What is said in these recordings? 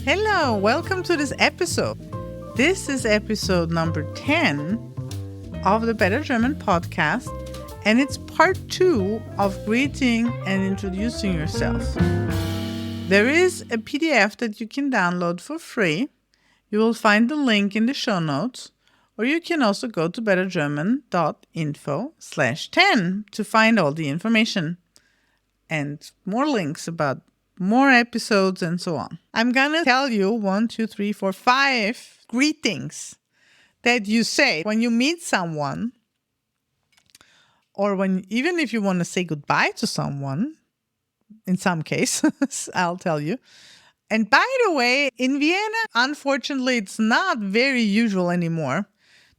Hello, welcome to this episode. This is episode number 10 of the Better German podcast, and it's part 2 of greeting and introducing yourself. There is a PDF that you can download for free. You will find the link in the show notes, or you can also go to bettergerman.info/10 to find all the information and more links about more episodes and so on. I'm going to tell you 1, 2, 3, 4, 5 greetings that you say when you meet someone, or even if you want to say goodbye to someone, in some cases, I'll tell you. And by the way, in Vienna, unfortunately, it's not very usual anymore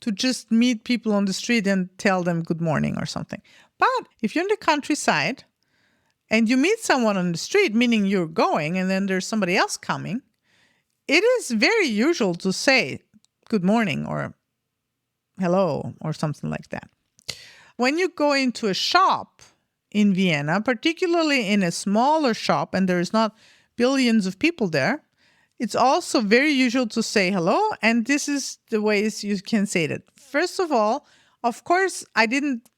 to just meet people on the street and tell them good morning or something. But if you're in the countryside, and you meet someone on the street, meaning you're going and then there's somebody else coming, it is very usual to say good morning or hello or something like that. When you go into a shop in Vienna, particularly in a smaller shop and there's not billions of people there, it's also very usual to say hello, and this is the ways you can say that. First of all, of course, I didn't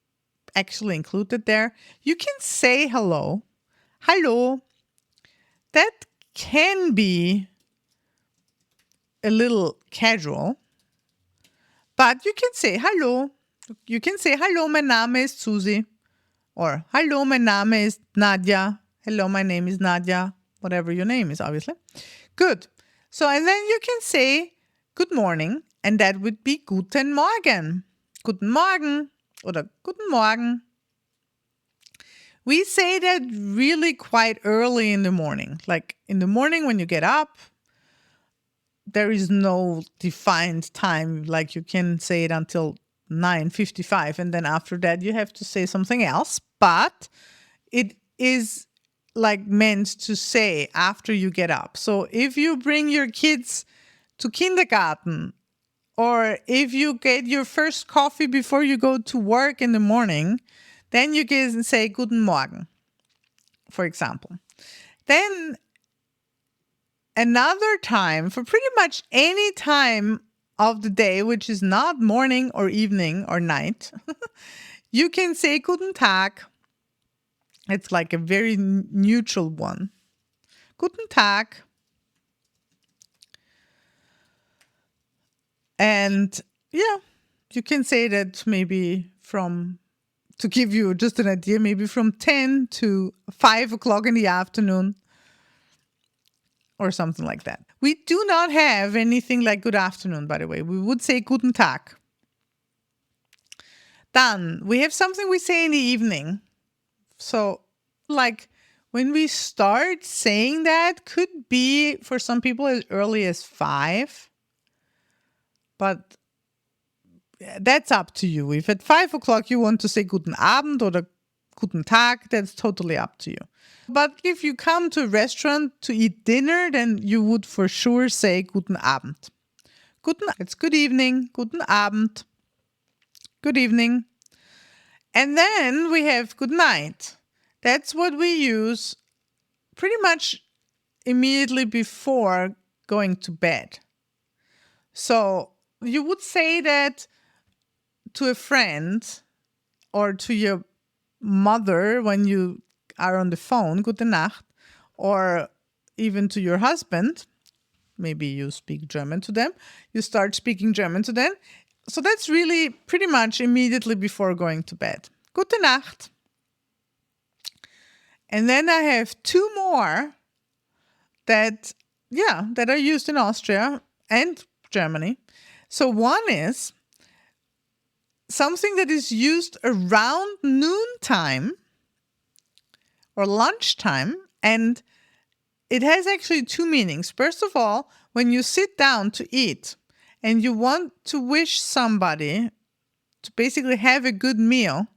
actually included there. You can say hello. Hello. That can be a little casual, but you can say hello. You can say hello, mein Name ist Susi. Or hello, mein Name ist Nadja. Hello, my name is Nadja. Whatever your name is, obviously. Good. So, and then you can say good morning, and that would be guten Morgen. Guten Morgen. Oder guten Morgen. We say that really quite early in the morning. Like in the morning when you get up, there is no defined time. Like you can say it until 9:55, and then after that you have to say something else. But it is like meant to say after you get up. So if you bring your kids to kindergarten, or if you get your first coffee before you go to work in the morning, then you can say Guten Morgen, for example. Then another time, for pretty much any time of the day, which is not morning or evening or night, you can say Guten Tag. It's like a very neutral one. Guten Tag. And yeah, you can say that maybe to give you just an idea, maybe from 10 to 5 o'clock in the afternoon or something like that. We do not have anything like good afternoon, by the way. We would say Guten Tag. Then we have something we say in the evening. So like when we start saying that could be for some people as early as 5. But that's up to you. If at 5 o'clock you want to say Guten Abend or Guten Tag, that's totally up to you. But if you come to a restaurant to eat dinner, then you would for sure say Guten Abend. It's good evening. Guten Abend. Good evening. And then we have good night. That's what we use pretty much immediately before going to bed. So you would say that to a friend or to your mother when you are on the phone, Gute Nacht, or even to your husband. Maybe you speak German to them. You start speaking German to them. So that's really pretty much immediately before going to bed. Gute Nacht. And then I have 2 more that are used in Austria and Germany. So one is something that is used around noontime or lunchtime, and it has actually 2 meanings. First of all, when you sit down to eat and you want to wish somebody to basically have a good meal,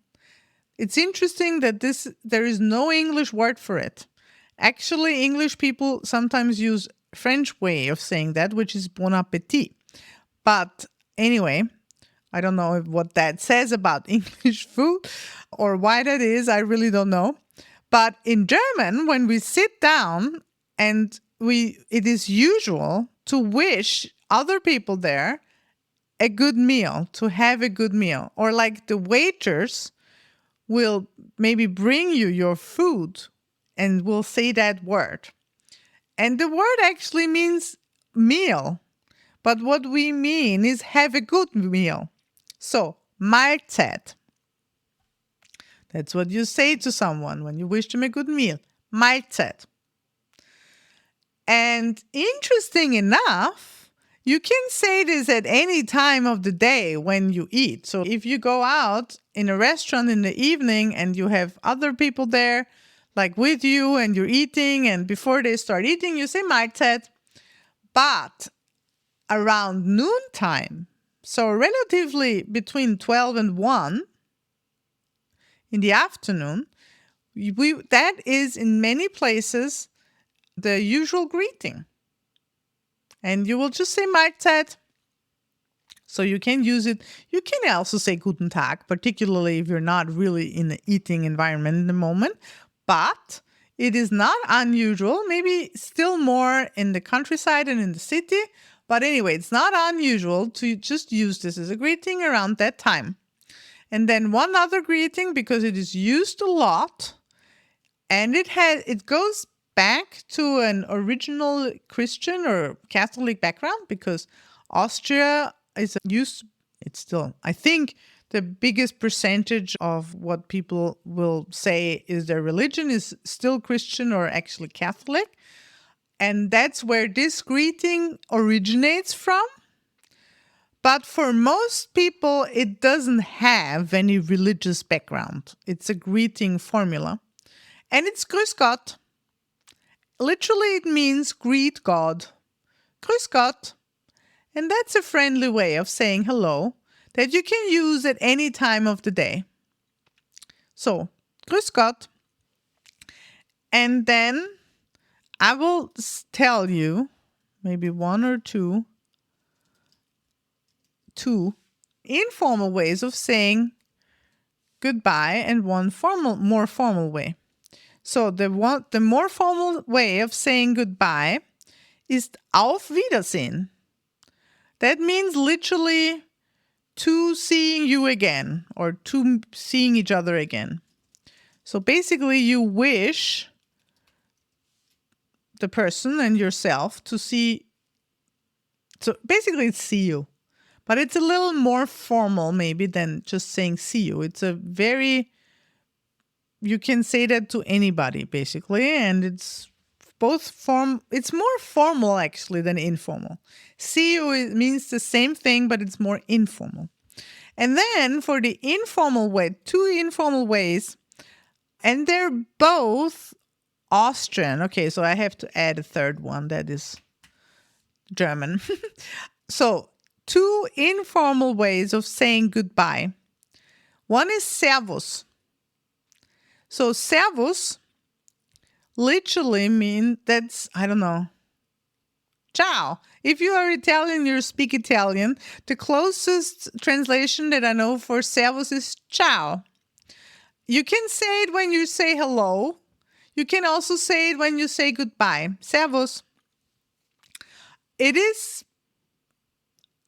it's interesting that there is no English word for it. Actually, English people sometimes use French way of saying that, which is bon appétit. But anyway, I don't know what that says about English food or why that is. I really don't know. But in German, when we sit down and it is usual to wish other people there a good meal, to have a good meal. Or like the waiters will maybe bring you your food and will say that word. And the word actually means meal. But what we mean is have a good meal. So, Mahlzeit. That's what you say to someone when you wish them a good meal. Mahlzeit. And interesting enough, you can say this at any time of the day when you eat. So if you go out in a restaurant in the evening and you have other people there, like with you, and you're eating, and before they start eating, you say Mahlzeit. But around noontime, so relatively between 12 and 1 in the afternoon, that is in many places the usual greeting. And you will just say Mahlzeit. So you can use it. You can also say Guten Tag, particularly if you're not really in the eating environment in the moment. But it is not unusual, maybe still more in the countryside and in the city. But anyway, it's not unusual to just use this as a greeting around that time. And then one other greeting, because it is used a lot, and it goes back to an original Christian or Catholic background, because Austria is used, it's still, I think, the biggest percentage of what people will say is their religion is still Christian or actually Catholic. And that's where this greeting originates from. But for most people, it doesn't have any religious background. It's a greeting formula. And it's Grüß Gott. Literally, it means greet God. Grüß Gott. And that's a friendly way of saying hello that you can use at any time of the day. So, Grüß Gott. And then I will tell you maybe one or two informal ways of saying goodbye and one more formal way. So the more formal way of saying goodbye is Auf Wiedersehen. That means literally to seeing you again or to seeing each other again. So basically you wish the person and yourself to see, so basically it's see you. But it's a little more formal maybe than just saying see you. It's a very, you can say that to anybody basically, and it's it's more formal actually than informal. See you means the same thing, but it's more informal. And then for the informal way, two informal ways, and they're both Austrian. Okay, so I have to add a third one that is German. So two informal ways of saying goodbye. One is Servus. So Servus literally means that's, I don't know, ciao. If you are Italian, you speak Italian. The closest translation that I know for Servus is ciao. You can say it when you say hello. You can also say it when you say goodbye. Servus. It is,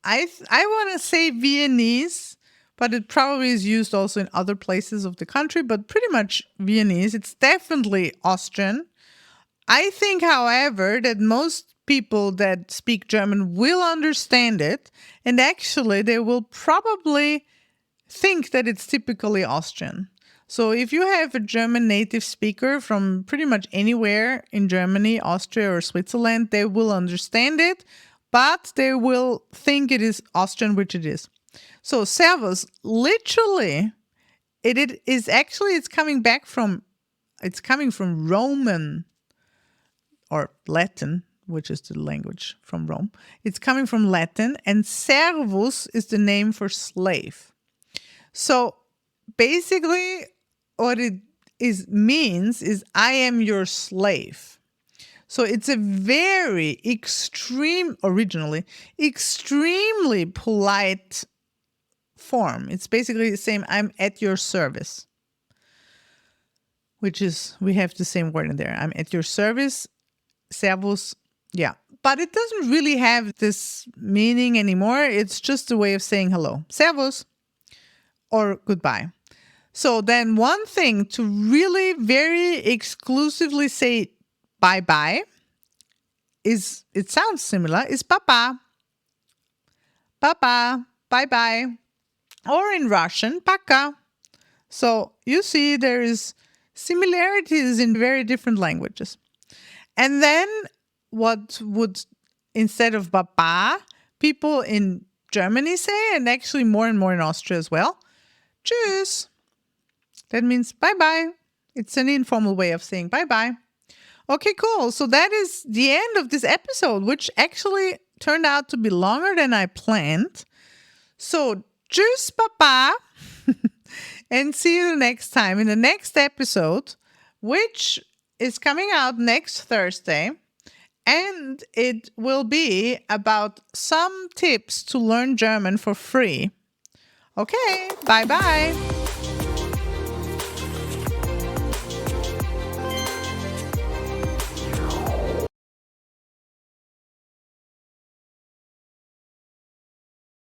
I want to say Viennese, but it probably is used also in other places of the country, but pretty much Viennese. It's definitely Austrian. I think, however, that most people that speak German will understand it, and actually they will probably think that it's typically Austrian. So if you have a German native speaker from pretty much anywhere in Germany, Austria, or Switzerland, they will understand it, but they will think it is Austrian, which it is. So Servus, literally, it is actually, it's coming from Roman or Latin, which is the language from Rome. It's coming from Latin, and servus is the name for slave. So basically, what it means is I am your slave. So it's a very originally extremely polite form. It's basically the same, I'm at your service, which is, we have the same word in there. I'm at your service. Servus Yeah. But it doesn't really have this meaning anymore. It's just a way of saying hello. Servus or goodbye. So then one thing to really very exclusively say bye-bye is, it sounds similar, is papa. Papa, bye-bye. Or in Russian, paka. So you see there is similarities in very different languages. And then what would, instead of papa, people in Germany say, and actually more and more in Austria as well, tschüss. That means bye-bye. It's an informal way of saying bye-bye. Okay, cool. So that is the end of this episode, which actually turned out to be longer than I planned. So, tschüss, papa. And see you next time in the next episode, which is coming out next Thursday. And it will be about some tips to learn German for free. Okay, bye-bye.